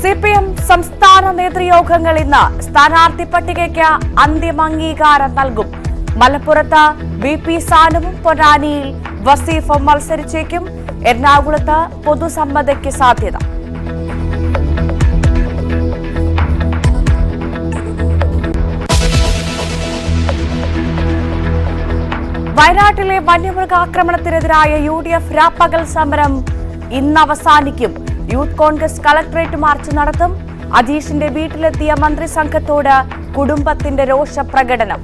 CPM സംസ്ഥാന നേതൃയോഗങ്ങൾ ഇന്ന് സ്ഥാനാർത്ഥി പട്ടികയ്ക്ക് അന്തിമ അംഗീകാരം നൽകും. മലപ്പുറത്ത് വി.പി. സാനുവും പൊന്നാനിയിൽ വസീഫും മത്സരിച്ചേക്കും. എറണാകുളത്ത് പൊതുസമ്മതയ്ക്ക് സാധ്യത. വയനാട്ടിലെ വന്യമൃഗാക്രമണത്തിനെതിരായ UDF രാപ്പകൽ സമരം ഇന്ന് അവസാനിക്കും. യൂത്ത് കോൺഗ്രസ് കളക്ടറേറ്റ് മാർച്ച് നടത്തും. അജീഷിന്റെ വീട്ടിലെത്തിയ മന്ത്രിസംഘത്തോട് കുടുംബത്തിന്റെ രോഷപ്രകടനം.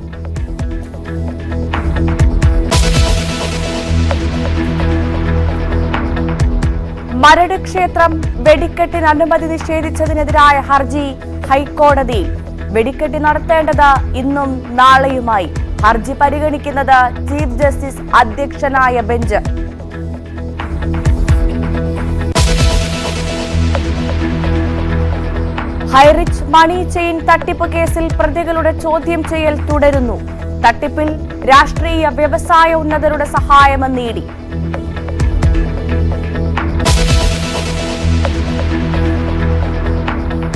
മരട് ക്ഷേത്രം വെടിക്കെട്ടിന് അനുമതി നിഷേധിച്ചതിനെതിരായ ഹർജി ഹൈക്കോടതിയിൽ. വെടിക്കെട്ട് നടത്തേണ്ടത് ഇന്നും നാളെയുമായി. ഹർജി പരിഗണിക്കുന്നത് ചീഫ് ജസ്റ്റിസ് അധ്യക്ഷനായ ബെഞ്ച്. ഹൈറിച്ച് മണി ചെയിൻ തട്ടിപ്പ് കേസിൽ പ്രതികളുടെ ചോദ്യം ചെയ്യൽ തുടരുന്നു. തട്ടിപ്പിൽ രാഷ്ട്രീയ വ്യവസായ ഉന്നതരുടെ സഹായമെന്ന് ഇഡി.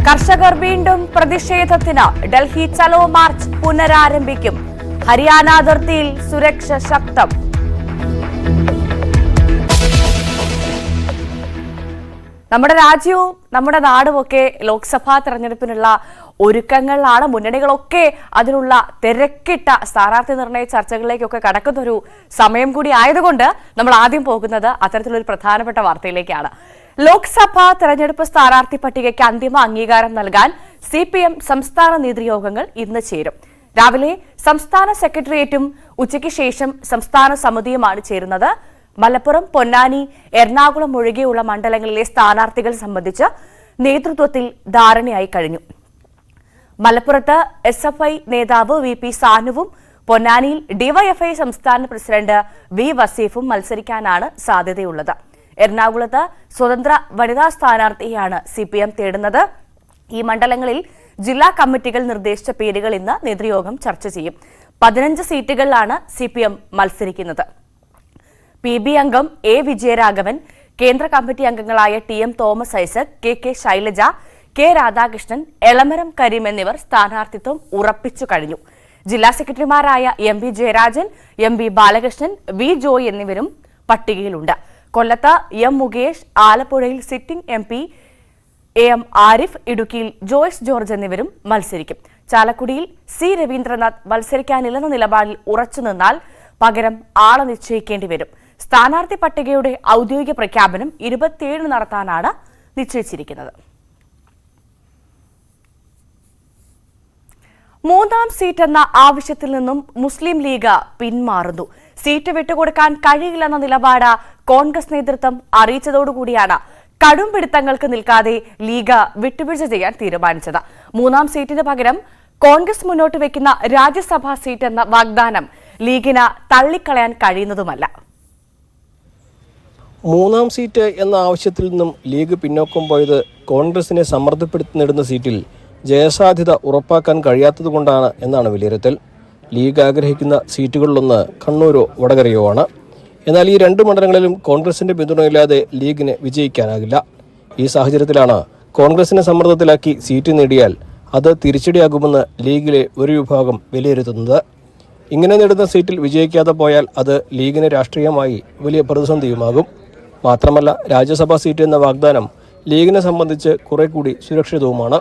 കർഷകർ വീണ്ടും പ്രതിഷേധത്തിന്. ഡൽഹി ചലോ മാർച്ച് പുനരാരംഭിക്കും. ഹരിയാന അതിർത്തിയിൽ സുരക്ഷ ശക്തം. നമ്മുടെ രാജ്യവും നമ്മുടെ നാടുമൊക്കെ ലോക്സഭാ തെരഞ്ഞെടുപ്പിനുള്ള ഒരുക്കങ്ങളിലാണ്. മുന്നണികളൊക്കെ അതിനുള്ള തിരക്കിട്ട സ്ഥാനാർത്ഥി നിർണയ ചർച്ചകളിലേക്കൊക്കെ കടക്കുന്ന ഒരു സമയം കൂടി ആയതുകൊണ്ട് നമ്മൾ ആദ്യം പോകുന്നത് അത്തരത്തിലൊരു പ്രധാനപ്പെട്ട വാർത്തയിലേക്കാണ്. ലോക്സഭാ തെരഞ്ഞെടുപ്പ് സ്ഥാനാർത്ഥി പട്ടികയ്ക്ക് അന്തിമ അംഗീകാരം നൽകാൻ സിപിഎം സംസ്ഥാന നേതൃയോഗങ്ങൾ ഇന്ന് ചേരും. രാവിലെ സംസ്ഥാന സെക്രട്ടേറിയറ്റും ഉച്ചയ്ക്ക് ശേഷം സംസ്ഥാന സമിതിയുമാണ് ചേരുന്നത്. മലപ്പുറം, പൊന്നാനി, എറണാകുളം ഒഴികെയുള്ള മണ്ഡലങ്ങളിലെ സ്ഥാനാർത്ഥികൾ സംബന്ധിച്ച് നേതൃത്വത്തിൽ ധാരണയായി കഴിഞ്ഞു. മലപ്പുറത്ത് SFI നേതാവ് വി.പി. സാനുവും പൊന്നാനിയിൽ ഡിവൈഎഫ്ഐ സംസ്ഥാന പ്രസിഡന്റ് വി. വസീഫും മത്സരിക്കാനാണ് സാധ്യതയുള്ളത്. എറണാകുളത്ത് സ്വതന്ത്ര വനിതാ സ്ഥാനാർത്ഥിയാണ് സിപിഎം തേടുന്നത്. ഈ മണ്ഡലങ്ങളിൽ ജില്ലാ കമ്മിറ്റികൾ നിർദ്ദേശിച്ച പേരുകൾ ഇന്ന് നേതൃയോഗം ചർച്ച ചെയ്യും. 15 സീറ്റുകളിലാണ് സിപിഎം മത്സരിക്കുന്നത്. PB അംഗം A. വിജയരാഘവൻ, കേന്ദ്ര കമ്മിറ്റി അംഗങ്ങളായ TM Thomas Isaac, KK Shailaja, K. Radhakrishnan, Elamaram Kareem എന്നിവർ സ്ഥാനാർത്ഥിത്വം ഉറപ്പിച്ചു കഴിഞ്ഞു. ജില്ലാ സെക്രട്ടറിമാരായ MV Jayarajan, MV Balakrishnan, V. Joy എന്നിവരും പട്ടികയിലുണ്ട്. കൊല്ലത്ത് M. മുകേഷ്, ആലപ്പുഴയിൽ സിറ്റിംഗ് MP AM ആരിഫ്, ഇടുക്കിയിൽ ജോയ്സ് ജോർജ് എന്നിവരും മത്സരിക്കും. ചാലക്കുടിയിൽ C. രവീന്ദ്രനാഥ് മത്സരിക്കാനില്ലെന്ന നിലപാടിൽ ഉറച്ചുനിന്നാൽ പകരം ആളെ നിശ്ചയിക്കേണ്ടി വരും. സ്ഥാനാർത്ഥി പട്ടികയുടെ ഔദ്യോഗിക പ്രഖ്യാപനം 27 നടത്താനാണ് നിശ്ചയിച്ചിരിക്കുന്നത്. മൂന്നാം സീറ്റ് എന്ന ആവശ്യത്തിൽ നിന്നും മുസ്ലിം ലീഗ് പിന്മാറുന്നു. സീറ്റ് വിട്ടുകൊടുക്കാൻ കഴിയില്ലെന്ന നിലപാട് കോൺഗ്രസ് നേതൃത്വം അറിയിച്ചതോടുകൂടിയാണ് കടും പിടുത്തങ്ങൾക്ക് നിൽക്കാതെ ലീഗ് വിട്ടുവീഴ്ച ചെയ്യാൻ തീരുമാനിച്ചത്. മൂന്നാം സീറ്റിന് പകരം കോൺഗ്രസ് മുന്നോട്ട് വയ്ക്കുന്ന രാജ്യസഭാ സീറ്റ് എന്ന വാഗ്ദാനം ലീഗിന് തള്ളിക്കളയാൻ കഴിയുന്നതുമല്ല. മൂന്നാം സീറ്റ് എന്ന ആവശ്യത്തിൽ നിന്നും ലീഗ് പിന്നോക്കം പോയത് കോൺഗ്രസിനെ സമ്മർദ്ദപ്പെടുത്തി നേടുന്ന സീറ്റിൽ ജയസാധ്യത ഉറപ്പാക്കാൻ കഴിയാത്തതുകൊണ്ടാണ് എന്നാണ് വിലയിരുത്തൽ. ലീഗ് ആഗ്രഹിക്കുന്ന സീറ്റുകളിലൊന്ന് കണ്ണൂരോ വടകരയോ ആണ്. എന്നാൽ ഈ 2 മണ്ഡലങ്ങളിലും കോൺഗ്രസിന്റെ പിന്തുണയില്ലാതെ ലീഗിന് വിജയിക്കാനാകില്ല. ഈ സാഹചര്യത്തിലാണ് കോൺഗ്രസിനെ സമ്മർദ്ദത്തിലാക്കി സീറ്റ് നേടിയാൽ അത് തിരിച്ചടിയാകുമെന്ന് ലീഗിലെ ഒരു വിഭാഗം വിലയിരുത്തുന്നത്. ഇങ്ങനെ നേടുന്ന സീറ്റിൽ വിജയിക്കാതെ പോയാൽ അത് ലീഗിന് രാഷ്ട്രീയമായി വലിയ പ്രതിസന്ധിയുമാകും. മാത്രമല്ല, രാജ്യസഭാ സീറ്റ് എന്ന വാഗ്ദാനം ലീഗിനെ സംബന്ധിച്ച് കുറെ കൂടി സുരക്ഷിതവുമാണ്.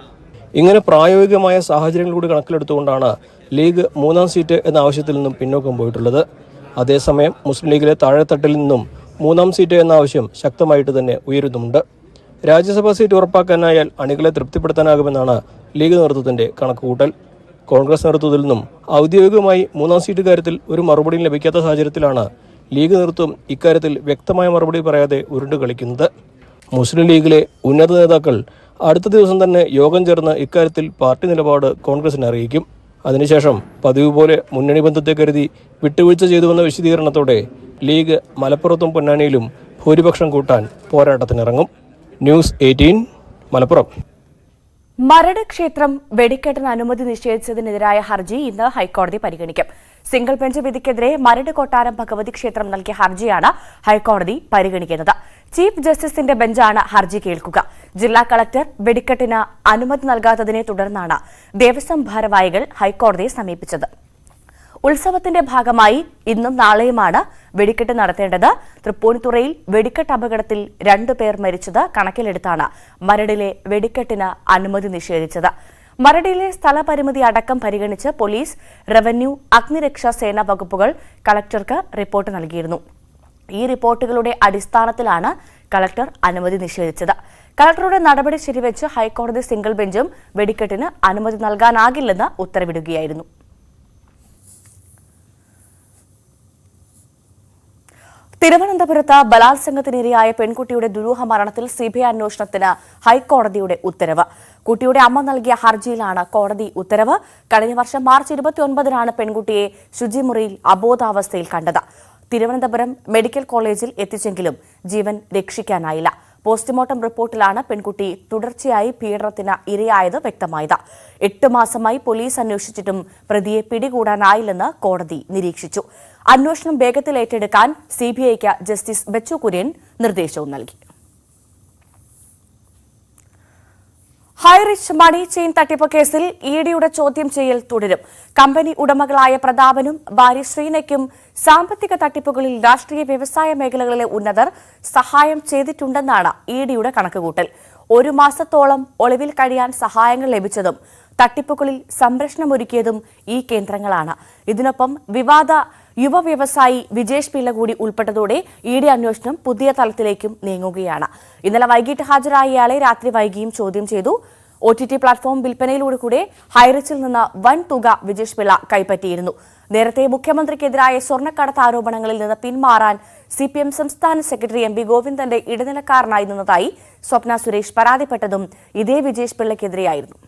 ഇങ്ങനെ പ്രായോഗികമായ സാഹചര്യങ്ങൾ കൂടി കണക്കിലെടുത്തുകൊണ്ടാണ് ലീഗ് മൂന്നാം സീറ്റ് എന്ന ആവശ്യത്തിൽ നിന്നും പിന്നോക്കം പോയിട്ടുള്ളത്. അതേസമയം മുസ്ലിം ലീഗിലെ താഴെത്തട്ടിൽ നിന്നും മൂന്നാം സീറ്റ് എന്ന ആവശ്യം ശക്തമായിട്ട് തന്നെ ഉയരുന്നുമുണ്ട്. രാജ്യസഭാ സീറ്റ് ഉറപ്പാക്കാനായാൽ അണികളെ തൃപ്തിപ്പെടുത്താനാകുമെന്നാണ് ലീഗ് നേതൃത്വത്തിന്റെ കണക്കുകൂട്ടൽ. കോൺഗ്രസ് നേതൃത്വത്തിൽ നിന്നും ഔദ്യോഗികമായി മൂന്നാം സീറ്റ് കാര്യത്തിൽ ഒരു മറുപടിയും ലഭിക്കാത്ത സാഹചര്യത്തിലാണ് ലീഗ് നേതൃത്വം ഇക്കാര്യത്തിൽ വ്യക്തമായ മറുപടി പറയാതെ ഉരുണ്ടു കളിക്കുന്നത്. മുസ്ലിം ലീഗിലെ ഉന്നത നേതാക്കൾ അടുത്ത ദിവസം തന്നെ യോഗം ചേർന്ന് ഇക്കാര്യത്തിൽ പാർട്ടി നിലപാട് കോൺഗ്രസിനെ അറിയിക്കും. അതിനുശേഷം പതിവ് പോലെ മുന്നണി ബന്ധത്തെ കരുതി വിട്ടുവീഴ്ച ചെയ്തുവെന്ന വിശദീകരണത്തോടെ ലീഗ് മലപ്പുറത്തും പൊന്നാനിയിലും ഭൂരിപക്ഷം കൂട്ടാൻ പോരാട്ടത്തിനിറങ്ങും. ന്യൂസ് 18 മലപ്പുറം. മരട് ക്ഷേത്രം വെടിക്കെട്ടിന് അനുമതി നിഷേധിച്ചതിനെതിരായ ഹർജി ഇന്ന് ഹൈക്കോടതി പരിഗണിക്കും. സിംഗിൾ ബെഞ്ച് വിധിക്കെതിരെ മരട് കൊട്ടാരം ഭഗവതി ക്ഷേത്രം നൽകിയ ഹർജിയാണ് ഹൈക്കോടതി പരിഗണിക്കുന്നത്. ചീഫ് ജസ്റ്റിസിന്റെ ബെഞ്ചാണ് ഹർജി കേൾക്കുക. ജില്ലാ കളക്ടർ വെടിക്കെട്ടിന് അനുമതി നൽകാത്തതിനെ തുടർന്നാണ് ദേവസ്വം ഭാരവാഹികൾ ഹൈക്കോടതിയെ സമീപിച്ചത്. ഉത്സവത്തിന്റെ ഭാഗമായി ഇന്നും നാളെയുമാണ് വെടിക്കെട്ട് നടത്തേണ്ടത്. തൃപ്പൂണിത്തുറയിൽ വെടിക്കെട്ട് അപകടത്തിൽ 2 പേർ മരിച്ചത് കണക്കിലെടുത്താണ് മരടിലെ വെടിക്കെട്ടിന് അനുമതി നിഷേധിച്ചത്. മരടിലെ സ്ഥലപരിമിതി അടക്കം പരിഗണിച്ച് പോലീസ്, റവന്യൂ, അഗ്നിരക്ഷാ സേന വകുപ്പുകൾ കളക്ടർക്ക് റിപ്പോർട്ട് നൽകിയിരുന്നു. ഈ റിപ്പോർട്ടുകളുടെ അടിസ്ഥാനത്തിലാണ് കളക്ടർ അനുമതി നിഷേധിച്ചത്. കളക്ടറുടെ നടപടി ശരിവെച്ച് ഹൈക്കോടതി സിംഗിൾ ബെഞ്ചും വെടിക്കെട്ടിന് അനുമതി നൽകാനാകില്ലെന്ന് ഉത്തരവിടുകയായിരുന്നു. തിരുവനന്തപുരത്ത് ബലാത്സംഗത്തിനിരയായ പെൺകുട്ടിയുടെ ദുരൂഹ മരണത്തിൽ സിബിഐ അന്വേഷണത്തിന് ഹൈക്കോടതിയുടെ ഉത്തരവ്. കുട്ടിയുടെ അമ്മ നൽകിയ ഹർജിയിലാണ് കോടതി ഉത്തരവ്. കഴിഞ്ഞ വർഷം മാർച്ച് 29-നാണ് പെൺകുട്ടിയെ ശുചിമുറിയിൽ അബോധാവസ്ഥയിൽ കണ്ടത്. തിരുവനന്തപുരം മെഡിക്കൽ കോളേജിൽ എത്തിച്ചെങ്കിലും ജീവൻ രക്ഷിക്കാനായില്ല. പോസ്റ്റ്മോർട്ടം റിപ്പോർട്ടിലാണ് പെൺകുട്ടി തുടർച്ചയായി പീഡനത്തിന് ഇരയായത് വ്യക്തമായത്. 8 മാസമായി പോലീസ് അന്വേഷിച്ചിട്ടും പ്രതിയെ പിടികൂടാനായില്ലെന്ന് കോടതി നിരീക്ഷിച്ചു. അന്വേഷണം വേഗത്തിൽ ഏറ്റെടുക്കാൻ സിബിഐക്ക് ജസ്റ്റിസ് ബെച്ചു കുര്യൻ നിർദ്ദേശവും നൽകി. ഹൈറിച്ച് മണി ചെയിൻ തട്ടിപ്പ് കേസിൽ ഇഡിയുടെ ചോദ്യം ചെയ്യൽ തുടരും. കമ്പനി ഉടമകളായ പ്രതാപനും ഭാര്യ ശ്രീനയ്ക്കും സാമ്പത്തിക തട്ടിപ്പുകളിൽ രാഷ്ട്രീയ വ്യവസായ മേഖലകളിലെ ഉന്നതർ സഹായം ചെയ്തിട്ടുണ്ടെന്നാണ് ഇഡിയുടെ കണക്കുകൂട്ടൽ. 1 മാസത്തോളം ഒളിവിൽ കഴിയാൻ സഹായങ്ങൾ ലഭിച്ചതും തട്ടിപ്പുകളിൽ സംരക്ഷണമൊരുക്കിയതും ഈ കേന്ദ്രങ്ങളാണ്. ഇതിനൊപ്പം വിവാദ യുവ വ്യവസായി വിജേഷ് പിള്ള കൂടി ഉൾപ്പെട്ടതോടെ ഇഡി അന്വേഷണം പുതിയ തലത്തിലേക്കും നീങ്ങുകയാണ്. ഇന്നലെ വൈകിട്ട് ഹാജരായ ഇയാളെ രാത്രി വൈകിയും ചോദ്യം ചെയ്തു. OTT പ്ലാറ്റ്ഫോം വിൽപ്പനയിലൂടെ കൂടെ ഹൈറിച്ചിൽ നിന്ന് വൻ തുക വിജേഷ് പിള്ള കൈപ്പറ്റിയിരുന്നു. നേരത്തെ മുഖ്യമന്ത്രിക്കെതിരായ സ്വർണ്ണക്കടത്ത് ആരോപണങ്ങളിൽ നിന്ന് പിന്മാറാൻ CPM സംസ്ഥാന സെക്രട്ടറി MB ഗോവിന്ദന്റെ ഇടനിലക്കാരനായി നിന്നതായി സ്വപ്ന സുരേഷ് പരാതിപ്പെട്ടതും ഇതേ വിജേഷ് പിള്ളയ്ക്കെതിരെയായിരുന്നു.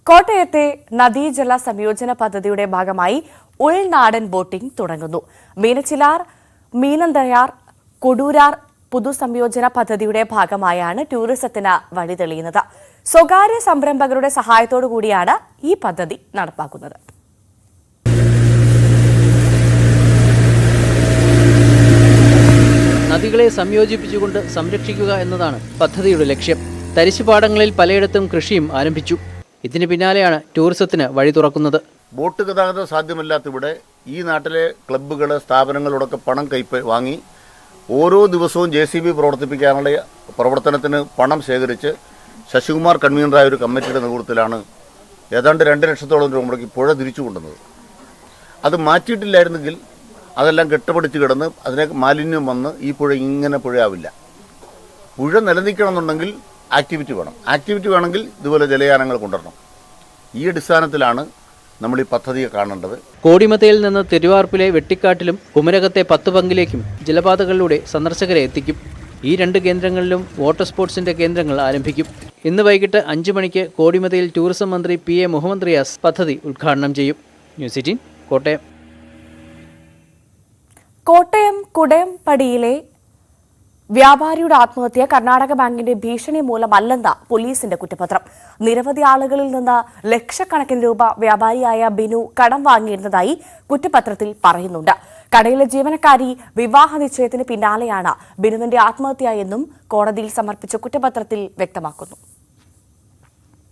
കോട്ടയത്തെ നദീജല സംയോജന പദ്ധതിയുടെ ഭാഗമായി ഉൾനാടൻ ബോട്ടിംഗ് തുടങ്ങുന്നു. മീനച്ചിലാർ, മീനന്തയാർ, കൊടൂരാർ പുതുസംയോജന പദ്ധതിയുടെ ഭാഗമായാണ് ടൂറിസത്തിന് വഴി തെളിയുന്നത്. സ്വകാര്യ സംരംഭകരുടെ സഹായത്തോടു കൂടിയാണ് ഈ പദ്ധതി നടപ്പാക്കുന്നത്. നദികളെ സംയോജിപ്പിച്ചുകൊണ്ട് സംരക്ഷിക്കുക എന്നതാണ് പദ്ധതിയുടെ ലക്ഷ്യം. തരിശുപാടങ്ങളിൽ പലയിടത്തും കൃഷിയും ആരംഭിച്ചു. ഇതിന് പിന്നാലെയാണ് ടൂറിസത്തിന് വഴി തുറക്കുന്നത്. ബോട്ട് ഗതാഗതം സാധ്യമല്ലാത്ത ഇവിടെ ഈ നാട്ടിലെ ക്ലബ്ബുകൾ, സ്ഥാപനങ്ങളോടൊക്കെ പണം വാങ്ങി ഓരോ ദിവസവും JCB പ്രവർത്തിപ്പിക്കാനുള്ള പ്രവർത്തനത്തിന് പണം ശേഖരിച്ച് ശശികുമാർ കൺവീനറായ ഒരു കമ്മിറ്റിയുടെ നേതൃത്വത്തിലാണ് ഏതാണ്ട് 2 ലക്ഷത്തോളം രൂപ മുടക്കി പുഴ തിരിച്ചു കൊണ്ടുവന്നത്. അത് മാറ്റിയിട്ടില്ലായിരുന്നെങ്കിൽ അതെല്ലാം കെട്ടുപിടിച്ച് കിടന്ന് അതിനെ മാലിന്യം വന്ന് ഈ പുഴ ഇങ്ങനെ പുഴയാവില്ല. പുഴ നിലനിൽക്കണമെന്നുണ്ടെങ്കിൽ ആക്ടിവിറ്റി വേണം. ആക്ടിവിറ്റി വേണമെങ്കിൽ ഇതുപോലെ ജലയാനങ്ങൾ കൊണ്ടുവരണം. ഈ അടിസ്ഥാനത്തിലാണ് നമ്മൾ ഈ പദ്ധതിയെ കാണേണ്ടത്. കോടിമതയിൽ നിന്ന് തിരുവാർപ്പിലെ വെട്ടിക്കാട്ടിലും കുമരകത്തെ 10 പങ്കിലേക്കും ജലപാതകളിലൂടെ സന്ദർശകരെ എത്തിക്കും. ഈ 2 കേന്ദ്രങ്ങളിലും വാട്ടർ സ്പോർട്സിന്റെ കേന്ദ്രങ്ങൾ ആരംഭിക്കും. ഇന്ന് വൈകിട്ട് 5 മണിക്ക് കോടിമതയിൽ ടൂറിസം മന്ത്രി PA മുഹമ്മദ് റിയാസ് പദ്ധതി ഉദ്ഘാടനം ചെയ്യും. ന്യൂസ് 18 കോട്ടയം. കോട്ടയം കുടയംപടിയിലെ വ്യാപാരിയുടെ ആത്മഹത്യ കർണാടക ബാങ്കിന്റെ ഭീഷണി മൂലമല്ലെന്ന പോലീസിന്റെ കുറ്റപത്രം. നിരവധി ആളുകളിൽ നിന്ന് ലക്ഷക്കണക്കിന് രൂപ വ്യാപാരിയായ ബിനു കടം വാങ്ങിയിരുന്നതായി കുറ്റപത്രത്തിൽ പറയുന്നുണ്ട്. കടയിലെ ജീവനക്കാരി വിവാഹ നിശ്ചയത്തിന് പിന്നാലെയാണ് ബിനുവിന്റെ ആത്മഹത്യ എന്നും കോടതിയിൽ സമർപ്പിച്ച കുറ്റപത്രത്തിൽ വ്യക്തമാക്കുന്നു.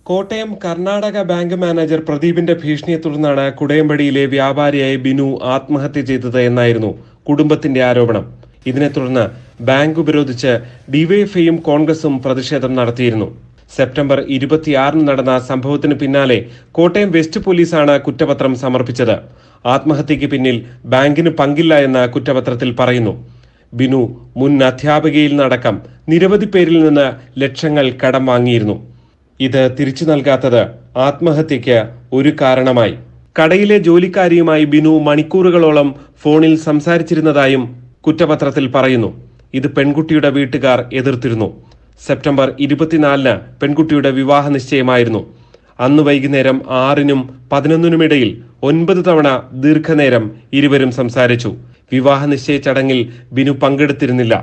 കോട്ടയം കർണാടക ബാങ്ക് മാനേജർ പ്രദീപിന്റെ ഭീഷണിയെ തുടർന്നാണ് കുടയംപടിയിലെ വ്യാപാരിയായ ബിനു ആത്മഹത്യ ചെയ്തത് എന്നായിരുന്നു കുടുംബത്തിന്റെ ആരോപണം. ഇതിനെ തുടർന്ന് ബാങ്ക് ഉപരോധിച്ച് ഡിവൈഎഫ്ഐയും കോൺഗ്രസും പ്രതിഷേധം നടത്തിയിരുന്നു. സെപ്റ്റംബർ 26 നടന്ന സംഭവത്തിന് പിന്നാലെ കോട്ടയം വെസ്റ്റ് പോലീസാണ് കുറ്റപത്രം സമർപ്പിച്ചത്. ആത്മഹത്യയ്ക്ക് പിന്നിൽ ബാങ്കിന് പങ്കില്ല എന്ന് കുറ്റപത്രത്തിൽ പറയുന്നു. ബിനു മുൻ അധ്യാപികയിൽ നിന്നടക്കം നിരവധി പേരിൽ നിന്ന് ലക്ഷങ്ങൾ കടം വാങ്ങിയിരുന്നു. ഇത് തിരിച്ചു നൽകാത്തത് ആത്മഹത്യയ്ക്ക് ഒരു കാരണമായി. കടയിലെ ജോലിക്കാരിയുമായി ബിനു മണിക്കൂറുകളോളം ഫോണിൽ സംസാരിച്ചിരുന്നതായും കുറ്റപത്രത്തിൽ പറയുന്നു. ഇത് പെൺകുട്ടിയുടെ വീട്ടുകാർ എതിർത്തിരുന്നു. സെപ്റ്റംബർ 24 പെൺകുട്ടിയുടെ വിവാഹ നിശ്ചയമായിരുന്നു. അന്ന് വൈകുന്നേരം 6-നും 11-നുമിടയിൽ 9 തവണ ദീർഘനേരം ഇരുവരും സംസാരിച്ചു. വിവാഹ നിശ്ചയ ചടങ്ങിൽ ബിനു പങ്കെടുത്തിരുന്നില്ല.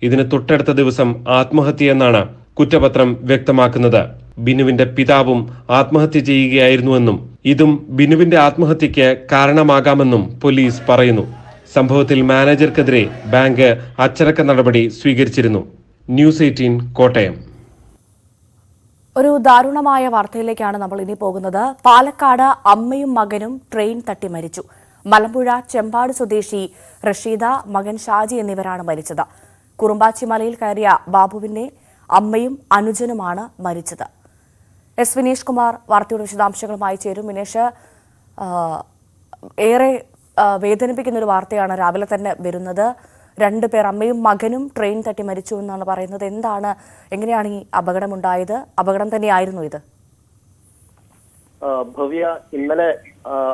ഇതിന് തൊട്ടടുത്ത ദിവസം ആത്മഹത്യയെന്നാണ് കുറ്റപത്രം വ്യക്തമാക്കുന്നത്. ബിനുവിന്റെ പിതാവും ആത്മഹത്യ ചെയ്യുകയായിരുന്നുവെന്നും ഇതും ബിനുവിന്റെ ആത്മഹത്യയ്ക്ക് കാരണമാകാമെന്നും പോലീസ് പറയുന്നു. സംഭവത്തിൽ മാനേജർക്കെതിരെ ബാങ്ക് അച്ചടക്ക നടപടി സ്വീകരിച്ചിരുന്നു. ന്യൂസ് 18 കോട്ടയം. ഒരു ദാരുണമായ വാർത്തയിലേക്കാണ് നമ്മൾ ഇനി പോകുന്നത്. പാലക്കാട് അമ്മയും മകനും ട്രെയിൻ തട്ടി മരിച്ചു. മലമ്പുഴ ചെമ്പാട് സ്വദേശി റഷീദ, മകൻ ഷാജി എന്നിവരാണ് മരിച്ചത്. കുറുമ്പാച്ചി മലയിൽ കയറിയ ബാബുവിന്റെ അമ്മയും അനുജനുമാണ് മരിച്ചത്. എസ് വിനീഷ് കുമാർ വാർത്തയുടെ വിശദാംശങ്ങളുമായി ചേരും. വിനേഷ്, ഏറെ വേദനിപ്പിക്കുന്ന ഒരു വാർത്തയാണ് രാവിലെ തന്നെ വരുന്നത്. 2 പേർ, അമ്മയും മകനും ട്രെയിൻ തട്ടി മരിച്ചു എന്നാണ് പറയുന്നത്. എങ്ങനെയാണ് ഈ അപകടമുണ്ടായത്? അപകടം തന്നെയായിരുന്നു ഇത്? ഭവ്യ, ഇന്നലെ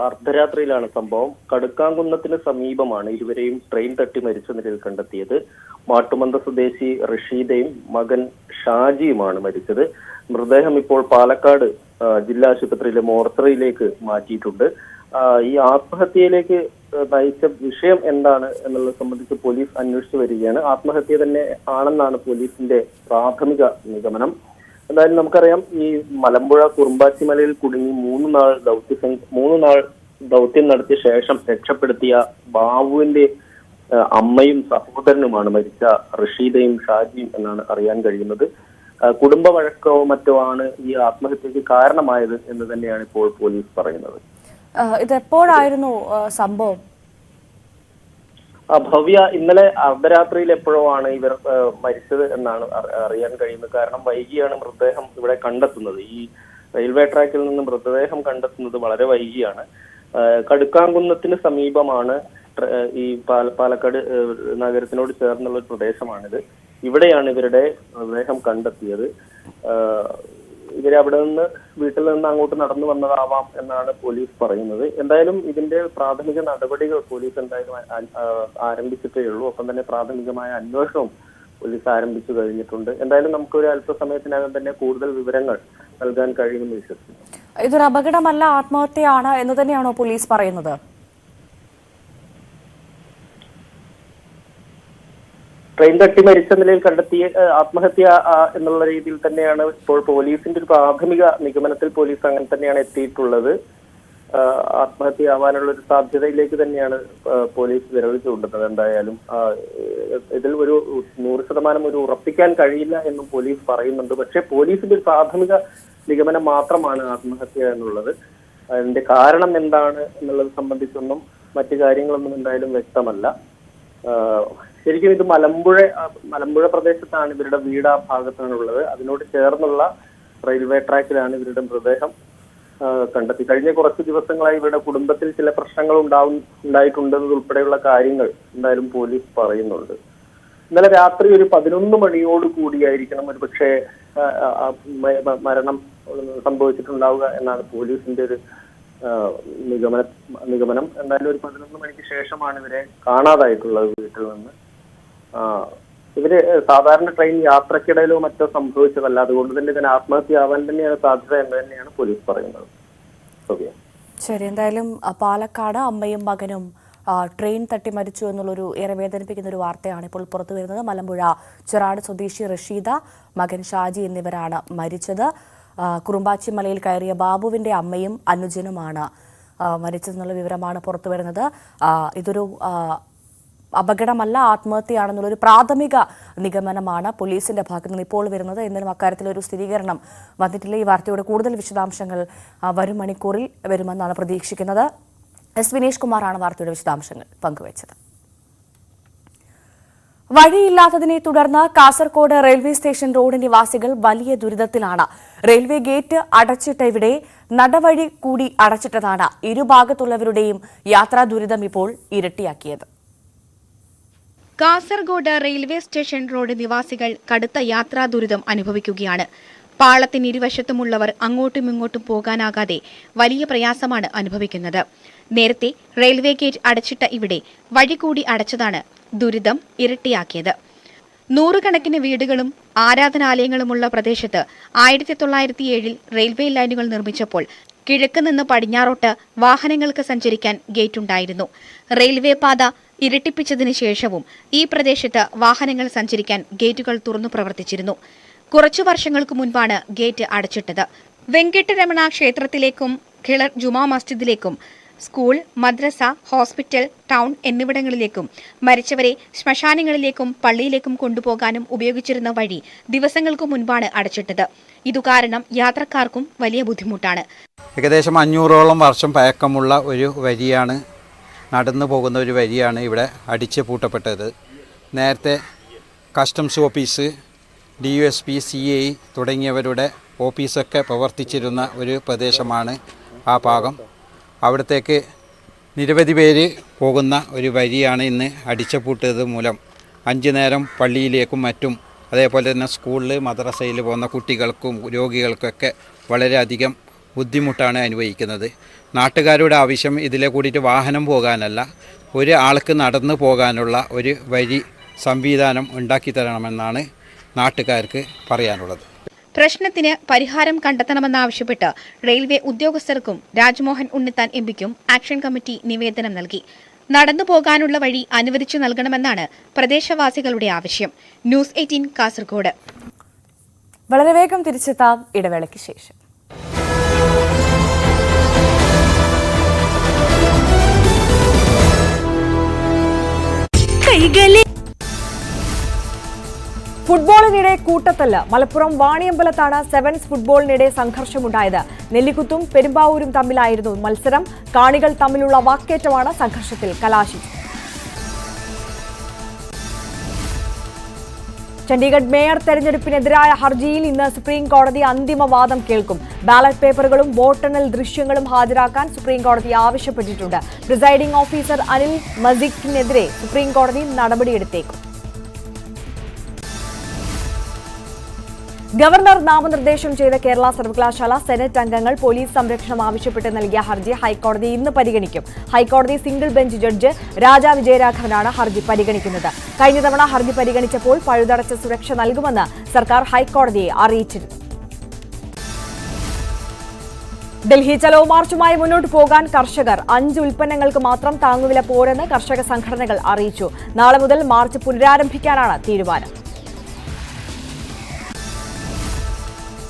അർദ്ധരാത്രിയിലാണ് സംഭവം. കടുക്കാംകുന്നത്തിന് സമീപമാണ് ഇരുവരെയും ട്രെയിൻ തട്ടി മരിച്ച നിലയിൽ കണ്ടെത്തിയത്. മാട്ടുമന്ത സ്വദേശി റഷീദയും മകൻ ഷാജിയുമാണ് മരിച്ചത്. മൃതദേഹം ഇപ്പോൾ പാലക്കാട് ജില്ലാ ആശുപത്രിയിലെ മോർച്ചറിയിലേക്ക് മാറ്റിയിട്ടുണ്ട്. ഈ ആത്മഹത്യയിലേക്ക് നയിച്ച വിഷയം എന്താണ് എന്നുള്ളത് സംബന്ധിച്ച് പോലീസ് അന്വേഷിച്ചു വരികയാണ്. ആത്മഹത്യ തന്നെ ആണെന്നാണ് പോലീസിന്റെ പ്രാഥമിക നിഗമനം. എന്തായാലും നമുക്കറിയാം, ഈ മലമ്പുഴ കുറുമ്പാച്ചി മലയിൽ കുടുങ്ങി 3 നാൾ ദൗത്യം നടത്തിയ ശേഷം രക്ഷപ്പെടുത്തിയ ബാബുവിന്റെ അമ്മയും സഹോദരനുമാണ് മരിച്ച റഷീദയും ഷാജിയും എന്നാണ് അറിയാൻ കഴിയുന്നത്. കുടുംബ വഴക്കോ മറ്റോ ആണ് ഈ ആത്മഹത്യക്ക് കാരണമായത് എന്ന് തന്നെയാണ് ഇപ്പോൾ പോലീസ് പറയുന്നത്. ഇതെപ്പോഴായിരുന്നു സംഭവം? ഭവ്യ, ഇന്നലെ അർദ്ധരാത്രിയിൽ എപ്പോഴോ ആണ് ഇവർ മരിച്ചത് എന്നാണ് അറിയാൻ കഴിയുന്നത്. കാരണം വൈകിയാണ് മൃതദേഹം ഇവിടെ കണ്ടെത്തുന്നത്. ഈ റെയിൽവേ ട്രാക്കിൽ നിന്ന് മൃതദേഹം കണ്ടെത്തുന്നത് വളരെ വൈകിയാണ്. കടുക്കാംകുന്നത്തിന് സമീപമാണ് ഈ പാലക്കാട് നഗരത്തിനോട് ചേർന്നുള്ള ഒരു പ്രദേശമാണിത്. ഇവിടെയാണ് ഇവരുടെ മൃതദേഹം കണ്ടെത്തിയത്. ഇവരെ അവിടെ നിന്ന് വീട്ടിൽ നിന്ന് അങ്ങോട്ട് നടന്നു വന്നതാവാം എന്നാണ് പോലീസ് പറയുന്നത്. എന്തായാലും ഇതിന്റെ പ്രാഥമിക നടപടികൾ പോലീസ് എന്തായാലും ആരംഭിച്ചിട്ടേ ഉള്ളൂ. ഒപ്പം തന്നെ പ്രാഥമികമായ അന്വേഷണവും പോലീസ് ആരംഭിച്ചു കഴിഞ്ഞിട്ടുണ്ട്. എന്തായാലും നമുക്കൊരു അല്പസമയത്തിനകം തന്നെ കൂടുതൽ വിവരങ്ങൾ നൽകാൻ കഴിയുമെന്ന് വിശ്വസിക്കുന്നു. ഇതൊരു അപകടമല്ല, ആത്മഹത്യയാണ് എന്ന് തന്നെയാണോ പോലീസ് പറയുന്നത്? ട്രെയിൻ തട്ടി മരിച്ച നിലയിൽ കണ്ടെത്തിയ ആത്മഹത്യ എന്നുള്ള രീതിയിൽ തന്നെയാണ് ഇപ്പോൾ പോലീസിന്റെ ഒരു പ്രാഥമിക നിഗമനത്തിൽ പോലീസ് അങ്ങനെ തന്നെയാണ് എത്തിയിട്ടുള്ളത്. ആത്മഹത്യ ആവാനുള്ള ഒരു സാധ്യതയിലേക്ക് തന്നെയാണ് പോലീസ് വിരൽ ചൂണ്ടുന്നത്. എന്തായാലും ഇതിൽ ഒരു 100% ഒരു ഉറപ്പിക്കാൻ കഴിയില്ല എന്നും പോലീസ് പറയുന്നുണ്ട്. പക്ഷേ പോലീസിന്റെ ഒരു പ്രാഥമിക നിഗമനം മാത്രമാണ് ആത്മഹത്യ എന്നുള്ളത്. അതിന്റെ കാരണം എന്താണ് എന്നുള്ളത് സംബന്ധിച്ചൊന്നും മറ്റു കാര്യങ്ങളൊന്നും എന്തായാലും വ്യക്തമല്ല. ശരിക്കും ഇത് മലമ്പുഴ പ്രദേശത്താണ് ഇവരുടെ വീട്. ആ ഭാഗത്താണുള്ളത്. അതിനോട് ചേർന്നുള്ള റെയിൽവേ ട്രാക്കിലാണ് ഇവരുടെ മൃതദേഹം കണ്ടെത്തി. കഴിഞ്ഞ കുറച്ച് ദിവസങ്ങളായി ഇവരുടെ കുടുംബത്തിൽ ചില പ്രശ്നങ്ങൾ ഉണ്ടായിട്ടുണ്ടെന്നതുൾപ്പെടെയുള്ള കാര്യങ്ങൾ എന്തായാലും പോലീസ് പറയുന്നുണ്ട്. ഇന്നലെ രാത്രി ഒരു 11 മണിയോട് കൂടിയായിരിക്കണം ഒരു പക്ഷേ മരണം സംഭവിച്ചിട്ടുണ്ടാവുക എന്നാണ് പോലീസിന്റെ ഒരു നിഗമനം. എന്തായാലും ഒരു 11 മണിക്ക് ശേഷമാണ് ഇവരെ കാണാതായിട്ടുള്ളത് വീട്ടിൽ നിന്ന്. ഇവര് സാധാരണ ട്രെയിൻ യാത്രക്കിടയിലോ മറ്റോ സംഭവിച്ചതല്ല. അതുകൊണ്ട് തന്നെ ഇതിന് ആത്മഹത്യ ആവാൻ തന്നെയാണ് സാധ്യത എന്ന് തന്നെയാണ് പോലീസ് പറയുന്നത്. ശരി, എന്തായാലും പാലക്കാട് അമ്മയും മകനും ട്രെയിൻ തട്ടി മരിച്ചു എന്നുള്ളൊരു ഏറെ വേദനിപ്പിക്കുന്ന ഒരു വാർത്തയാണ് ഇപ്പോൾ പുറത്തു വരുന്നത്. മലമ്പുഴ ചെറാട് സ്വദേശി റഷീദ, മകൻ ഷാജി എന്നിവരാണ് മരിച്ചത്. കുറുമ്പാച്ചി മലയിൽ കയറിയ ബാബുവിന്റെ അമ്മയും അനുജനുമാണ് മരിച്ചതെന്നുള്ള വിവരമാണ് പുറത്തു വരുന്നത്. ഇതൊരു അപകടമല്ല, ആത്മഹത്യയാണെന്നുള്ളൊരു പ്രാഥമിക നിഗമനമാണ് പോലീസിന്റെ ഭാഗത്ത് നിന്ന് ഇപ്പോൾ വരുന്നത്. എന്നാലും അക്കാര്യത്തിലൊരു സ്ഥിരീകരണം വന്നിട്ടില്ല. ഈ വാർത്തയുടെ കൂടുതൽ വിശദാംശങ്ങൾ വരും മണിക്കൂറിൽ വരുമെന്നാണ് പ്രതീക്ഷിക്കുന്നത്. എസ് വിനീഷ് കുമാറാണ് വാർത്തയുടെ വിശദാംശങ്ങൾ പങ്കുവച്ചത്. വഴിയില്ലാത്തതിനെ തുടർന്ന് കാസർകോട് റെയിൽവേ സ്റ്റേഷൻ റോഡ് നിവാസികൾ വലിയ ദുരിതത്തിലാണ്. റെയിൽവേ ഗേറ്റ് അടച്ചിട്ട ഇവിടെ നടവഴി കൂടി അടച്ചിട്ടതാണ് ഇരുഭാഗത്തുള്ളവരുടെയും യാത്രാ ദുരിതം ഇപ്പോൾ ഇരട്ടിയാക്കിയത്. കാസർഗോഡ് റെയിൽവേ സ്റ്റേഷൻ റോഡ് നിവാസികൾ കടുത്ത യാത്രാ ദുരിതം അനുഭവിക്കുകയാണ്. പാളത്തിന് ഇരുവശത്തുമുള്ളവർ അങ്ങോട്ടും ഇങ്ങോട്ടും പോകാനാകാതെ വലിയ പ്രയാസമാണ് അനുഭവിക്കുന്നത്. നേരത്തെ റെയിൽവേ ഗേറ്റ് അടച്ചിട്ട ഇവിടെ വഴി കൂടി അടച്ചതാണ് ദുരിതം ഇരട്ടിയാക്കിയത്. 100 കണക്കിന് വീടുകളും ആരാധനാലയങ്ങളുമുള്ള പ്രദേശത്ത് 1907 റെയിൽവേ ലൈനുകൾ നിർമ്മിച്ചപ്പോൾ കിഴക്ക് നിന്ന് പടിഞ്ഞാറോട്ട് വാഹനങ്ങൾക്ക് സഞ്ചരിക്കാൻ ഗേറ്റുണ്ടായിരുന്നു. റെയിൽവേ പാത ഇരട്ടിപ്പിച്ചതിന് ശേഷവും ഈ പ്രദേശത്ത് വാഹനങ്ങൾ സഞ്ചരിക്കാൻ ഗേറ്റുകൾ തുറന്നു പ്രവർത്തിച്ചിരുന്നു. കുറച്ചു വർഷങ്ങൾക്ക് മുൻപാണ് ഗേറ്റ് അടച്ചിട്ടത്. വെങ്കിട്ടരമണ ക്ഷേത്രത്തിലേക്കും ഖിളർ ജുമാ മസ്ജിദിലേക്കും സ്കൂൾ, മദ്രസ, ഹോസ്പിറ്റൽ, ടൗൺ എന്നിവിടങ്ങളിലേക്കും മരിച്ചവരെ ശ്മശാനങ്ങളിലേക്കും പള്ളിയിലേക്കും കൊണ്ടുപോകാനും ഉപയോഗിച്ചിരുന്ന വഴി ദിവസങ്ങൾക്ക് മുൻപാണ് അടച്ചിട്ടത്. ഇതുകാരണം യാത്രക്കാർക്കും വലിയ ബുദ്ധിമുട്ടാണ്. ഏകദേശം 500ഓളം വർഷം പഴക്കമുള്ള ഒരു വരിയാണ്, നടന്നു പോകുന്ന ഒരു വരിയാണ് ഇവിടെ അടിച്ചു പൂട്ടപ്പെട്ടത്. നേരത്തെ കസ്റ്റംസ് ഓഫീസ്, DSP, CI തുടങ്ങിയവരുടെ ഓഫീസൊക്കെ പ്രവർത്തിച്ചിരുന്ന ഒരു പ്രദേശമാണ് ആ ഭാഗം. അവിടത്തേക്ക് നിരവധി പേര് പോകുന്ന ഒരു വരിയാണ് ഇന്ന് അടിച്ചുപൂട്ടത് മൂലം 5 നേരം പള്ളിയിലേക്കും മറ്റും അതേപോലെ തന്നെ സ്കൂളിൽ, മദ്രസയിൽ പോകുന്ന കുട്ടികൾക്കും രോഗികൾക്കൊക്കെ വളരെയധികം ബുദ്ധിമുട്ടാണ് അനുഭവിക്കുന്നത്. നാട്ടുകാരുടെ ആവശ്യം ഇതിലെ കൂടിയിട്ട് വാഹനം പോകാനല്ല, ഒരു ആൾക്ക് നടന്നു പോകാനുള്ള ഒരു വരി സംവിധാനം ഉണ്ടാക്കി തരണമെന്നാണ് നാട്ടുകാർക്ക് പറയാനുള്ളത്. പ്രശ്നത്തിന് പരിഹാരം കണ്ടെത്തണമെന്നാവശ്യപ്പെട്ട് റെയിൽവേ ഉദ്യോഗസ്ഥർക്കും രാജ്മോഹൻ ഉണ്ണിത്താൻ MPക്കും ആക്ഷൻ കമ്മിറ്റി നിവേദനം നൽകി. നടന്നു പോകാനുള്ള വഴി അനുവദിച്ചു നൽകണമെന്നാണ് പ്രദേശവാസികളുടെ ആവശ്യം. ന്യൂസ് 18 കാസർഗോഡ്. വളരെ വേഗം തിരിച്ചെത്താം ഇടവേളയ്ക്ക് ശേഷം. ഫുട്ബോളിനിടെ കൂട്ടത്തല്ല്. മലപ്പുറം വാണിയമ്പലത്താണ് സെവൻസ് ഫുട്ബോളിനിടെ സംഘർഷമുണ്ടായത്. നെല്ലിക്കുത്തും പെരുമ്പാവൂരും തമ്മിലായിരുന്നു മത്സരം. കാണികൾ തമ്മിലുള്ള വാക്കേറ്റമാണ് സംഘർഷത്തിൽ കലാശിച്ചത്. ചണ്ഡീഗഡ് മേയർ തെരഞ്ഞെടുപ്പിനെതിരായ ഹർജിയിൽ ഇന്ന് സുപ്രീം കോടതി അന്തിമ വാദം കേൾക്കും. ബാലറ്റ് പേപ്പറുകളും വോട്ടെണ്ണൽ ദൃശ്യങ്ങളും ഹാജരാക്കാൻ സുപ്രീം കോടതി ആവശ്യപ്പെട്ടിട്ടുണ്ട്. പ്രിസൈഡിംഗ് ഓഫീസർ അനിൽ മസിക്കിനെതിരെ സുപ്രീം കോടതി നടപടിയെടുത്തേക്കും. ഗവർണർ നാമനിർദ്ദേശം ചെയ്ത കേരള സർവകലാശാല സെനറ്റ് അംഗങ്ങൾ പോലീസ് സംരക്ഷണം ആവശ്യപ്പെട്ട് നൽകിയ ഹർജി ഹൈക്കോടതി ഇന്ന് പരിഗണിക്കും. ഹൈക്കോടതി സിംഗിൾ ബെഞ്ച് ജഡ്ജ് രാജ വിജയരാഘവനാണ് ഹർജി പരിഗണിക്കുന്നത്. കഴിഞ്ഞ തവണ ഹർജി പരിഗണിച്ചപ്പോൾ പഴുതടച്ച സുരക്ഷ നൽകുമെന്ന് സർക്കാർ ഹൈക്കോടതിയെ അറിയിച്ചിരുന്നു. ഡൽഹി ചലോ മാർച്ചുമായി മുന്നോട്ട് പോകാൻ കർഷകർ. 5 ഉൽപ്പന്നങ്ങൾക്ക് മാത്രം താങ്ങുവില പോരെന്ന് കർഷക സംഘടനകൾ അറിയിച്ചു. നാളെ മുതൽ മാർച്ച് പുനരാരംഭിക്കാനാണ് തീരുമാനം.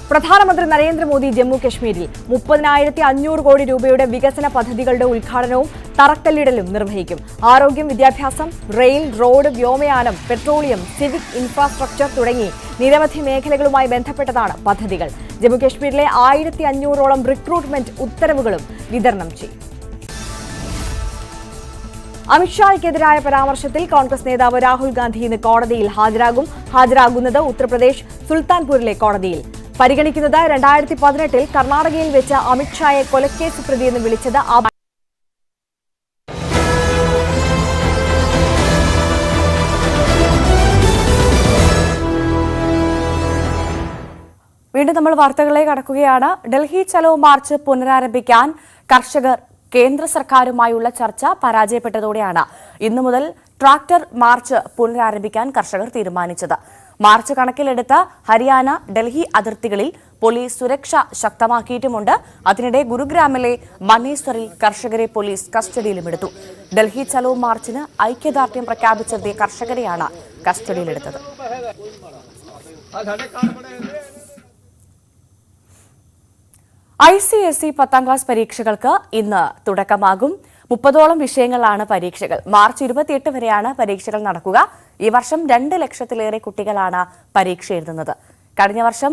പ്രധാനമന്ത്രി നരേന്ദ്രമോദി ജമ്മു കശ്മീരിൽ 30,500 കോടി രൂപയുടെ വികസന പദ്ധതികളുടെ ഉദ്ഘാടനവും തറക്കല്ലിടലും നിർവഹിക്കും. ആരോഗ്യം, വിദ്യാഭ്യാസം, റെയിൽ, റോഡ്, വ്യോമയാനം, പെട്രോളിയം, സിവിക് ഇൻഫ്രാസ്ട്രക്ചർ തുടങ്ങി നിരവധി മേഖലകളുമായി ബന്ധപ്പെട്ടതാണ് പദ്ധതികൾ. ജമ്മു കശ്മീരിലെ 1,500ഓളം റിക്രൂട്ട്മെന്റ് ഉത്തരവുകളും വിതരണം ചെയ്യും. അമിത്ഷായ്ക്കെതിരായ പരാമർശത്തിൽ കോൺഗ്രസ് നേതാവ് രാഹുൽ ഗാന്ധി ഇന്ന് കോടതിയിൽ ഹാജരാകുന്നത് ഉത്തർപ്രദേശ് സുൽത്താൻപൂരിലെ കോടതിയിൽ. പരിഗണിക്കുന്നത് 2018 കർണാടകയിൽ വെച്ച് അമിത്ഷായെ കൊലക്കേസ് പ്രതിയെന്ന് വിളിച്ചത് വീണ്ടും നമ്മൾ വാർത്തകളിലേക്ക് കടക്കുകയാണ്. ഡൽഹി ചലോ മാർച്ച് പുനരാരംഭിക്കാൻ കർഷകർ കേന്ദ്ര സർക്കാരുമായുള്ള ചർച്ച പരാജയപ്പെട്ടതോടെയാണ് ഇന്നു മുതൽ ട്രാക്ടർ മാർച്ച് പുനരാരംഭിക്കാൻ കർഷകർ തീരുമാനിച്ചത്. മാർച്ച് കണക്കിലെടുത്ത് ഹരിയാന, ഡൽഹി അതിർത്തികളിൽ പോലീസ് സുരക്ഷ ശക്തമാക്കിയിട്ടുമുണ്ട്. അതിനിടെ ഗുരുഗ്രാമിലെ മനേശ്വറിൽ കർഷകരെ പോലീസ് കസ്റ്റഡിയിലുമെടുത്തു. ഡൽഹി ചലോ മാർച്ചിന് ഐക്യദാർഢ്യം പ്രഖ്യാപിച്ചെത്തിയ കർഷകരെയാണ് കസ്റ്റഡിയിലെടുത്തത്. ICSE 10ാം ക്ലാസ് പരീക്ഷകൾക്ക് ഇന്ന് തുടക്കമാകും. 30ഓളം വിഷയങ്ങളാണ് പരീക്ഷകൾ. മാർച്ച് 28 വരെയാണ് പരീക്ഷകൾ നടക്കുക. ഈ വർഷം 2 ലക്ഷത്തിലേറെ കുട്ടികളാണ് പരീക്ഷ എഴുതുന്നത്. കഴിഞ്ഞ വർഷം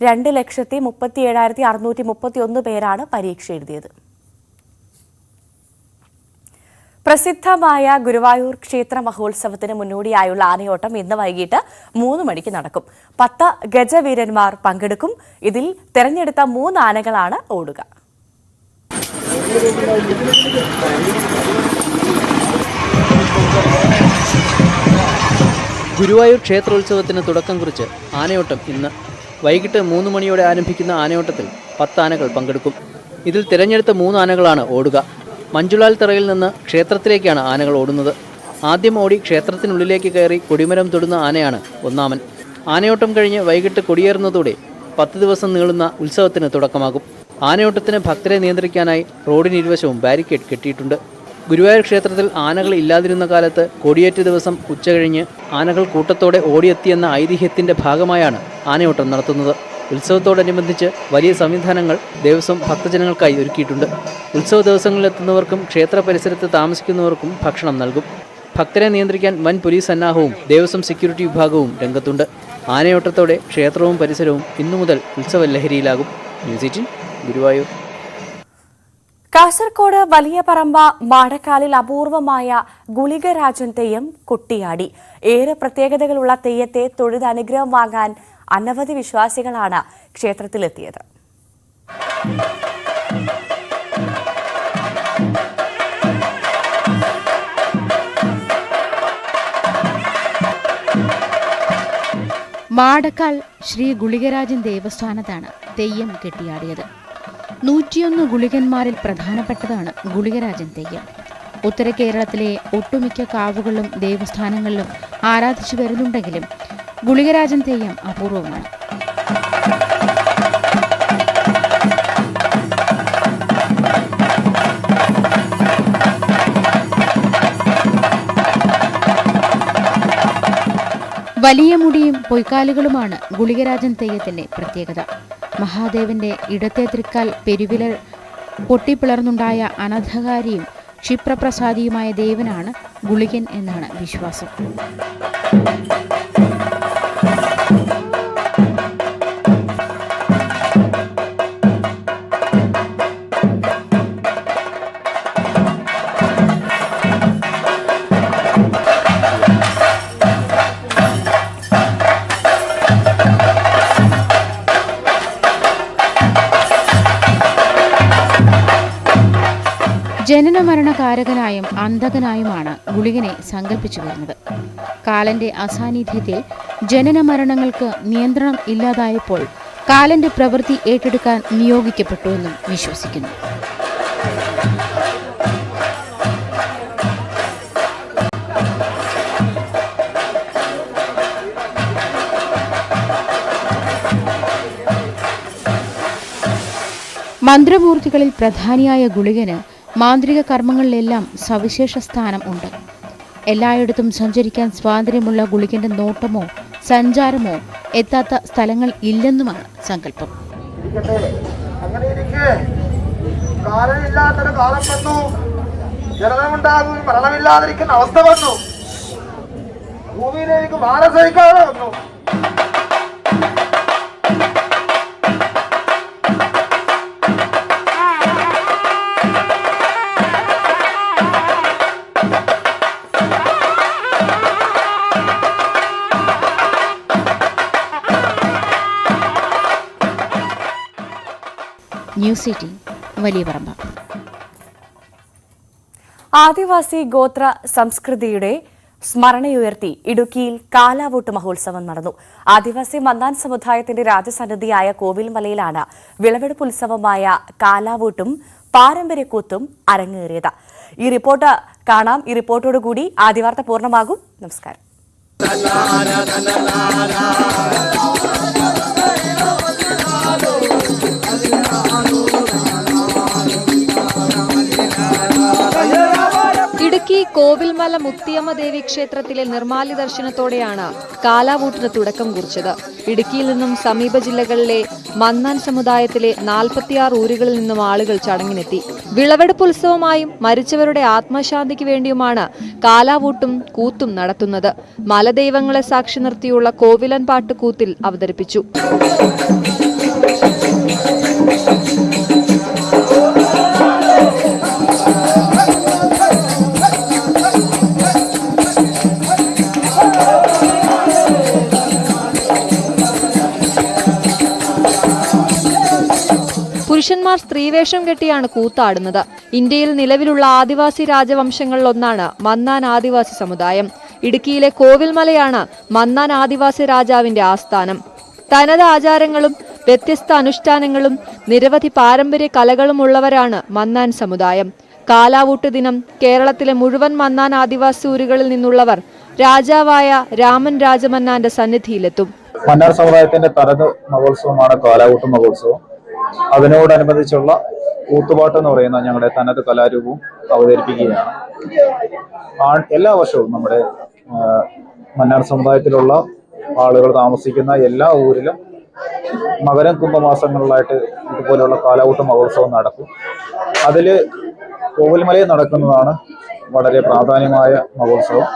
2,37,631 പേരാണ് പരീക്ഷ എഴുതിയത്. പ്രസിദ്ധമായ ഗുരുവായൂർ ക്ഷേത്ര മഹോത്സവത്തിന് മുന്നോടിയായുള്ള ആനയോട്ടം ഇന്ന് വൈകിട്ട് 3 മണിക്ക് നടക്കും. 10 ഗജവീരന്മാർ പങ്കെടുക്കും. ഇതിൽ തെരഞ്ഞെടുത്ത 3 ആനകളാണ് ഓടുക. ഗുരുവായൂർ ക്ഷേത്രോത്സവത്തിന് തുടക്കം കുറിച്ച് ആനയോട്ടം ഇന്ന് വൈകിട്ട് 3 മണിയോടെ ആരംഭിക്കുന്ന ആനയോട്ടത്തിൽ 10 ആനകൾ പങ്കെടുക്കും. ഇതിൽ തിരഞ്ഞെടുത്ത 3 ആനകളാണ് ഓടുക. മഞ്ജുളാൽ തറയിൽ നിന്ന് ക്ഷേത്രത്തിലേക്കാണ് ആനകൾ ഓടുന്നത്. ആദ്യം ഓടി ക്ഷേത്രത്തിനുള്ളിലേക്ക് കയറി കൊടിമരം തൊടുന്ന ആനയാണ് ഒന്നാമൻ. ആനയോട്ടം കഴിഞ്ഞ് വൈകിട്ട് കൊടിയേറുന്നതോടെ 10 ദിവസം നീളുന്ന ഉത്സവത്തിന് തുടക്കമാകും. ആനയോട്ടത്തിന് ഭക്തരെ നിയന്ത്രിക്കാനായി റോഡിനിരുവശവും ബാരിക്കേഡ് കെട്ടിയിട്ടുണ്ട്. ഗുരുവായൂർ ക്ഷേത്രത്തിൽ ആനകൾ ഇല്ലാതിരുന്ന കാലത്ത് കൊടിയേറ്റ് ദിവസം ഉച്ചകഴിഞ്ഞ് ആനകൾ കൂട്ടത്തോടെ ഓടിയെത്തിയെന്ന ഐതിഹ്യത്തിന്റെ ഭാഗമായാണ് ആനയോട്ടം നടത്തുന്നത്. ഉത്സവത്തോടനുബന്ധിച്ച് വലിയ സംവിധാനങ്ങൾ ദേവസ്വം ഭക്തജനങ്ങൾക്കായി ഒരുക്കിയിട്ടുണ്ട്. ഉത്സവ ദിവസങ്ങളിലെത്തുന്നവർക്കും ക്ഷേത്ര പരിസരത്ത് താമസിക്കുന്നവർക്കും ഭക്ഷണം നൽകും. ഭക്തരെ നിയന്ത്രിക്കാൻ വൻ പോലീസ് സന്നാഹവും ദേവസ്വം സെക്യൂരിറ്റി വിഭാഗവും രംഗത്തുണ്ട്. ആനയോട്ടത്തോടെ ക്ഷേത്രവും പരിസരവും ഇന്നു മുതൽ ഉത്സവ ലഹരിയിലാകും. ന്യൂസ് 18 ഗുരുവായൂർ. കാസർകോട് വലിയ പറമ്പ മാടക്കാലിൽ അപൂർവമായ ഗുളികരാജൻ തെയ്യം കൊട്ടിയാടി. ഏറെ പ്രത്യേകതകളുള്ള തെയ്യത്തെ തൊഴുതനുഗ്രഹം വാങ്ങാൻ അനവധി വിശ്വാസികളാണ് ക്ഷേത്രത്തിലെത്തിയത്. മാടക്കാൽ ശ്രീ ഗുളികരാജൻ ദേവസ്ഥാനത്താണ് തെയ്യം കെട്ടിയാടിയത്. 101 ഗുളികന്മാരിൽ പ്രധാനപ്പെട്ടതാണ് ഗുളികരാജൻ തെയ്യം. ഉത്തര കേരളത്തിലെ ഒട്ടുമിക്ക കാവുകളിലും ദേവസ്ഥാനങ്ങളിലും ആരാധിച്ചു വരുന്നുണ്ടെങ്കിലും ഗുളികരാജൻ തെയ്യം അപൂർവമാണ്. വലിയ മുടിയും പൊയ്ക്കാലുകളുമാണ് ഗുളികരാജൻ തെയ്യത്തിന്റെ പ്രത്യേകത. മഹാദേവന്റെ ഇടത്തെ തൃക്കാൽ പെരുവിരൽ പൊട്ടിപ്പിളർന്നുണ്ടായ അനധകാരിയും ക്ഷിപ്രപ്രസാദിയുമായ ദേവനാണ് ഗുളികൻ എന്നാണ് വിശ്വാസം. ജനനമരണകാരകനായും അന്ധകനായുമാണ് ഗുളികനെ സങ്കല്പിച്ചു വരുന്നത്. കാലന്റെ അസാന്നിധ്യത്തിൽ ജനനമരണങ്ങൾക്ക് നിയന്ത്രണം ഇല്ലാതായപ്പോൾ കാലന്റെ പ്രവൃത്തി ഏറ്റെടുക്കാൻ നിയോഗിക്കപ്പെട്ടുവെന്നും വിശ്വസിക്കുന്നു. മന്ത്രമൂർത്തികളിൽ പ്രധാനിയായ ഗുളികന് മാന്ത്രിക കർമ്മങ്ങളിലെല്ലാം സവിശേഷ സ്ഥാനം ഉണ്ട്. എല്ലായിടത്തും സഞ്ചരിക്കാൻ സ്വാതന്ത്ര്യമുള്ള ഗുളികന്റെ നോട്ടമോ സഞ്ചാരമോ എത്താത്ത സ്ഥലങ്ങൾ ഇല്ലെന്നുമാണ് സങ്കല്പം. മരണമില്ലാതിരിക്കുന്ന അവസ്ഥ വന്നു. ഭൂമിയിലേക്ക് മാനസികാതെ വന്നു. ന്യൂസ് 18 വലിയ പറമ്പ. ആദിവാസി ഗോത്ര സംസ്കൃതിയുടെ സ്മരണയുയർത്തി ഇടുക്കിയിൽ കാലാവൂട്ട് മഹോത്സവം നടന്നു. ആദിവാസി മന്നാൻ സമുദായത്തിന്റെ രാജസന്നിധിയായ കോവിൽമലയിലാണ് വിളവെടുപ്പ് ഉത്സവമായ കാലാവൂട്ടും പാരമ്പര്യക്കൂത്തും അരങ്ങേറിയത്. ഈ റിപ്പോർട്ട് കാണാം. ഈ റിപ്പോർട്ടോടുകൂടി ആദിവാർത്ത പൂർണ്ണമാകും. നമസ്കാരം. ഇടുക്കി കോവിൽമല മുത്തിയമ്മ ദേവി ക്ഷേത്രത്തിലെ നിർമാല്യ ദർശനത്തോടെയാണ് കാലാവൂട്ടിന് തുടക്കം കുറിച്ചത്. ഇടുക്കിയിൽ നിന്നും സമീപ ജില്ലകളിലെ മന്നാൻ സമുദായത്തിലെ 46 ഊരുകളിൽ നിന്നും ആളുകൾ ചടങ്ങിനെത്തി. വിളവെടുപ്പ് ഉത്സവമായും മരിച്ചവരുടെ ആത്മശാന്തിക്ക് വേണ്ടിയുമാണ് കാലാവൂട്ടും കൂത്തും നടത്തുന്നത്. മലദൈവങ്ങളെ സാക്ഷി നിർത്തിയുള്ള കോവിലൻ പാട്ട് കൂത്തിൽ അവതരിപ്പിച്ചു. പുരുഷന്മാർ സ്ത്രീവേഷം കെട്ടിയാണ് കൂത്താടുന്നത്. ഇന്ത്യയിൽ നിലവിലുള്ള ആദിവാസി രാജവംശങ്ങളിലൊന്നാണ് മന്നാൻ ആദിവാസി സമുദായം. ഇടുക്കിയിലെ കോവിൽമലയാണ് മന്നാൻ ആദിവാസി രാജാവിന്റെ ആസ്ഥാനം. തനത് ആചാരങ്ങളും വ്യത്യസ്ത അനുഷ്ഠാനങ്ങളും നിരവധി പാരമ്പര്യ കലകളും ഉള്ളവരാണ് മന്നാൻ സമുദായം. കാലാവൂട്ട് ദിനം കേരളത്തിലെ മുഴുവൻ മന്നാൻ ആദിവാസി ഊരുകളിൽ നിന്നുള്ളവർ രാജാവായ രാമൻ രാജമന്നാന്റെ സന്നിധിയിലെത്തും. മന്നാർ സമുദായത്തിന്റെ തനത് മഹോത്സവമാണ് കാലാവൂട്ട് മഹോത്സവം. അതിനോടനുബന്ധിച്ചുള്ള കൂത്തുപാട്ട് എന്ന് പറയുന്ന ഞങ്ങളുടെ തനത് കലാരൂപവും അവതരിപ്പിക്കുകയാണ്. എല്ലാ വർഷവും നമ്മുടെ മന്നാർ സമുദായത്തിലുള്ള ആളുകൾ താമസിക്കുന്ന എല്ലാ ഊരിലും മകരം കുംഭമാസങ്ങളിലായിട്ട് ഇതുപോലെയുള്ള കാലാവൂട്ട് മഹോത്സവം നടക്കും. അതിൽ കോവിൽമലയിൽ നടക്കുന്നതാണ് വളരെ പ്രാധാന്യമായ മഹോത്സവം.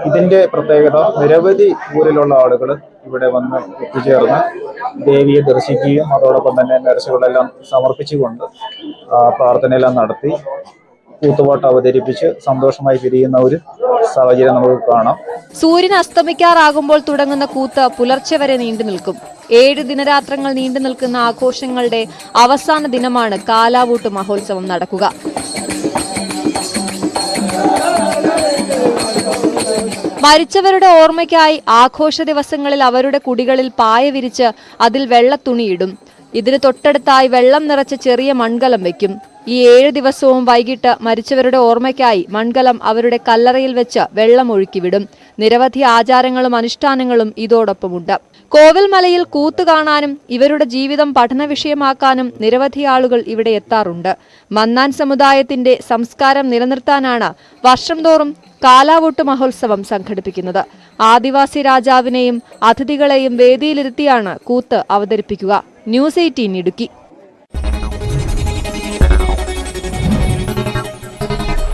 ഇതിന്റെ പ്രത്യേകത നിരവധി ഊരിലുള്ള ആളുകൾ ഇവിടെ വന്ന് എത്തിച്ചേർന്ന് ദേവിയെ ദർശിക്കുകയും അതോടൊപ്പം തന്നെ നേർച്ചകളെല്ലാം സമർപ്പിച്ചുകൊണ്ട് പ്രാർത്ഥനയെല്ലാം നടത്തി കൂത്തുപാട്ട് അവതരിപ്പിച്ച് സന്തോഷമായി പിരിയുന്ന ഒരു സാഹചര്യം നമുക്ക് കാണാം. സൂര്യൻ അസ്തമിക്കാറാകുമ്പോൾ തുടങ്ങുന്ന കൂത്ത് പുലർച്ചെ വരെ നീണ്ടു നിൽക്കും. 7 ദിനരാത്രങ്ങൾ നീണ്ടു നിൽക്കുന്ന ആഘോഷങ്ങളുടെ അവസാന ദിനമാണ് കാലാവൂട്ട് മഹോത്സവം നടക്കുക. മരിച്ചവരുടെ ഓർമ്മയ്ക്കായി ആഘോഷ ദിവസങ്ങളിൽ അവരുടെ കുടികളിൽ പായ വിരിച്ച് അതിൽ വെള്ളത്തുണിയിടും. ഇതിന് തൊട്ടടുത്തായി വെള്ളം നിറച്ച ചെറിയ മൺകലം വയ്ക്കും. ഈ 7 ദിവസവും വൈകിട്ട് മരിച്ചവരുടെ ഓർമ്മയ്ക്കായി മൺകലം അവരുടെ കല്ലറയിൽ വെച്ച് വെള്ളം ഒഴുക്കിവിടും. നിരവധി ആചാരങ്ങളും അനുഷ്ഠാനങ്ങളും ഇതോടൊപ്പമുണ്ട്. കോവിൽമലയിൽ കൂത്ത് കാണാനും ഇവരുടെ ജീവിതം പഠന വിഷയമാക്കാനും നിരവധി ആളുകൾ ഇവിടെ എത്താറുണ്ട്. മന്നാൻ സമുദായത്തിന്റെ സംസ്കാരം നിലനിർത്താനാണ് വർഷം തോറും കാലാവൂട്ട് മഹോത്സവം സംഘടിപ്പിക്കുന്നത്. ആദിവാസി രാജാവിനെയും അതിഥികളെയും വേദിയിലിരുത്തിയാണ് കൂത്ത് അവതരിപ്പിക്കുക. ന്യൂസ് 18 ഇടുക്കി.